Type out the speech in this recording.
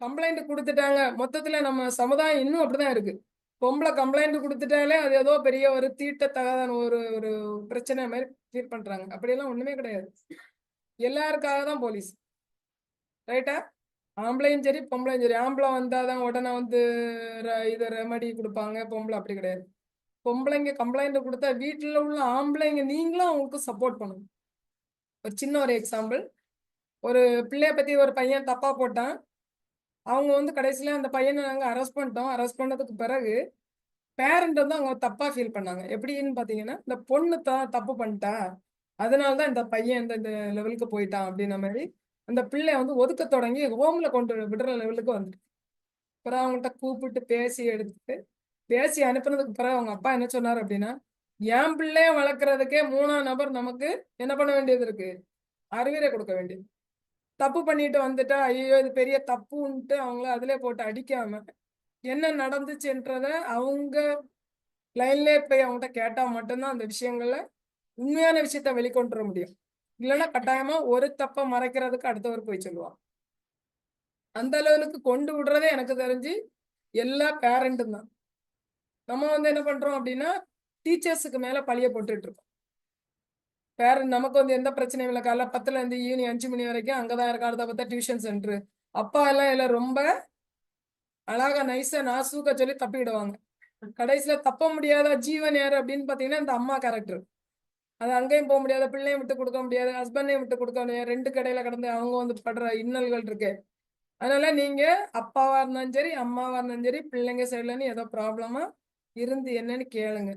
Complaint குடுத்துட்டாங்க. மொத்தத்துல நம்ம சமுதாயம் இன்னும் அப்படிதான் இருக்கு. பொம்பள கம்ப்ளைண்ட் குடுத்துட்டாலே, அது ஏதோ பெரிய ஒரு தீண்டத்தகாத ஒரு ஒரு பிரச்சனை மாரி ஃபீல் பண்றாங்க. அப்படியெல்லாம் ஒண்ணுமே கிடையாது. எல்லாருக்காக தான் போலீஸ். ரைட்டா? ஆம்பளையும் சரி, பொம்பளையும் சரி. ஆம்பள வந்தா தான் உடனே வந்து இது ரெமெடி குடுப்பாங்க. பொம்பள அப்படி கிடையாது. பொம்பளைங்க கம்ப்ளைண்ட் குடுத்தா, வீட்ல உள்ள ஆம்பளைங்க நீங்களும் அவங்களுக்கு சப்போர்ட் பண்ணணும். ஒரு சின்ன ஒரு எக்ஸாம்பிள். ஒரு பிள்ளைய பத்தி ஒரு பையன் தப்பா போட்டான். அவங்க வந்து கடைசியில அந்த பையன நாங்க அரெஸ்ட் பண்ணிட்டோம். அரெஸ்ட் பண்ணதுக்கு பிறகு, பேரண்ட் வந்து அவங்க தப்பா ஃபீல் பண்ணாங்க. எப்படின்னு பார்த்தீங்கன்னா, இந்த பொண்ணு தப்பு பண்ணிட்டா. அதனால தான் இந்த பையன் இந்த இந்த லெவலுக்கு போயிட்டான் அப்படின்ன மாரி, அந்த பிள்ளைய வந்து ஒதுக்க தொடங்கி ஹோம்ல கொண்டு விடுற லெவலுக்கு வந்துட்டு. அப்புறம் அவங்கள்ட்ட கூப்பிட்டு பேசி எடுத்துட்டு, பேசி அனுப்புனதுக்கு பிறகு அவங்க அப்பா என்ன சொன்னாரு அப்படின்னா, என் பிள்ளைய வளர்க்கறதுக்கே 3ஆம் நபர் நமக்கு என்ன பண்ண வேண்டியது இருக்கு? அறிவுரை கொடுக்க வேண்டியது. தப்பு பண்ணிட்டு வந்துட்டா, ஐயய்யோ! இது பெரிய தப்புன்ட்டு அவங்கள அதிலே போட்டு அடிக்காம, என்ன நடந்துச்சுன்றத அவங்க லைன்லயே போய் அவங்கட்ட கேட்டா மட்டும் தான் அந்த விஷயங்கள்ல உண்மையான விஷயத்த வெளிக்கொண்டு வர முடியும். இல்லன்னா கட்டாயமா ஒரு தப்ப மறைக்கிறதுக்கு அடுத்தவர் போய் சொல்லுவான். அந்த லெவலுக்கு கொண்டு விடுறதே எனக்கு தெரிஞ்சு எல்லா பேரண்ட்டும் தான். நம்ம வந்து என்ன பண்றோம் அப்டின்னா, டீச்சர்ஸ்க்கு மேல பழிய போட்டுட்டு இருக்கோம். பேரண்ட் நமக்கு வந்து எந்த பிரச்சனையும் இல்ல. காலைல 10லேருந்து ஈவினிங் 5 மணி வரைக்கும் அங்க தான் இருக்கான். அடுத்த பார்த்தா டியூஷன் சென்டரு. அப்பா எல்லாம் இதுல ரொம்ப அழகா நைஸா நாசூக்கா சொல்லி தப்பிவிடுவாங்க. கடைசியில தப்ப முடியாத ஜீவன் யாரு அப்படின்னு பார்த்தீங்கன்னா, இந்த அம்மா கேரக்டர். அது அங்கேயும் போ முடியாது, பிள்ளையும் விட்டு குடுக்க முடியாது, ஹஸ்பண்டையும் விட்டு குடுக்க முடியாது. 2க்கு இடையில கடந்து அவங்க வந்து படுற இன்னல்கள் இருக்கு. அதனால நீங்க அப்பாவா இருந்தாலும் சரி, அம்மாவா இருந்தாலும் சரி, பிள்ளைங்க சைடுலன்னு ஏதோ ப்ராப்ளமா இருந்து என்னன்னு கேளுங்க.